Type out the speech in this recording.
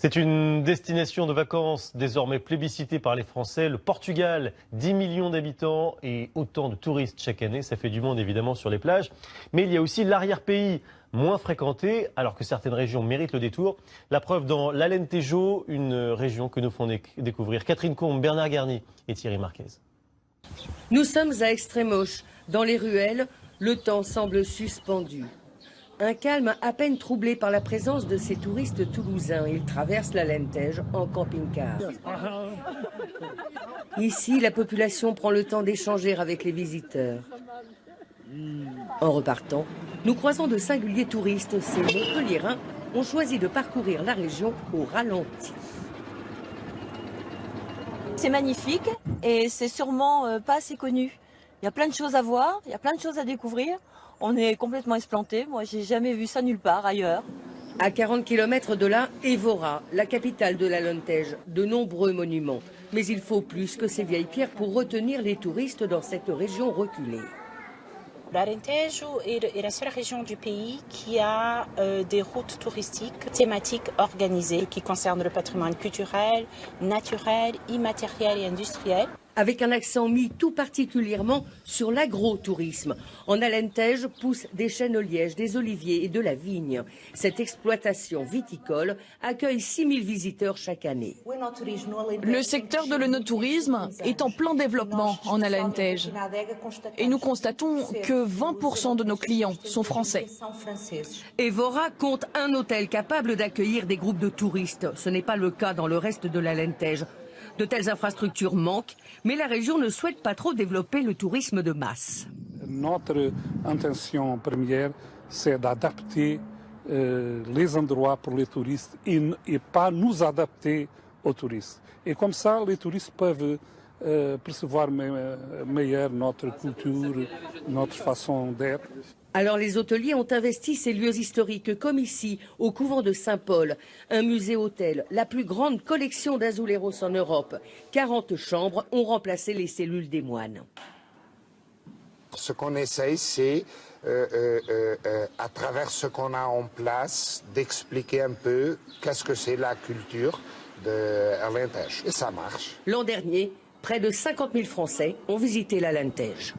C'est une destination de vacances désormais plébiscitée par les Français. Le Portugal, 10 millions d'habitants et autant de touristes chaque année. Ça fait du monde évidemment sur les plages. Mais il y a aussi l'arrière-pays, moins fréquenté, alors que certaines régions méritent le détour. La preuve dans l'Alentejo, une région que nous font découvrir Catherine Combe, Bernard Garny et Thierry Marquez. Nous sommes à Extremoz. Dans les ruelles, le temps semble suspendu. Un calme à peine troublé par la présence de ces touristes toulousains. Ils traversent l'Alentejo en camping-car. Ici, la population prend le temps d'échanger avec les visiteurs. En repartant, nous croisons de singuliers touristes. Ces Montpelliérains ont choisi de parcourir la région au ralenti. C'est magnifique et c'est sûrement pas assez connu. Il y a plein de choses à voir, il y a plein de choses à découvrir. On est complètement esplanté. Moi, j'ai jamais vu ça nulle part ailleurs. À 40 km de là, Évora, la capitale de l'Alentejo, de nombreux monuments. Mais il faut plus que ces vieilles pierres pour retenir les touristes dans cette région reculée. L'Alentejo est la seule région du pays qui a des routes touristiques thématiques organisées qui concernent le patrimoine culturel, naturel, immatériel et industriel. Avec un accent mis tout particulièrement sur l'agrotourisme. En Alentejo poussent des chênes au liège, des oliviers et de la vigne. Cette exploitation viticole accueille 6000 visiteurs chaque année. Le secteur de l'œnotourisme est en plein développement en Alentejo. Et nous constatons que 20% de nos clients sont français. Évora compte un hôtel capable d'accueillir des groupes de touristes. Ce n'est pas le cas dans le reste de l'Alentejo. De telles infrastructures manquent, mais la région ne souhaite pas trop développer le tourisme de masse. Notre intention première, c'est d'adapter les endroits pour les touristes et pas nous adapter aux touristes. Et comme ça, les touristes peuvent percevoir meilleur notre culture, notre façon d'être. Alors les hôteliers ont investi ces lieux historiques, comme ici, au couvent de Saint-Paul, un musée-hôtel, la plus grande collection d'azuleros en Europe. 40 chambres ont remplacé les cellules des moines. Ce qu'on essaye, c'est, à travers ce qu'on a en place, d'expliquer un peu qu'est-ce que c'est la culture de l'Alentejo. Et ça marche. L'an dernier, près de 50 000 Français ont visité l'Alentejo.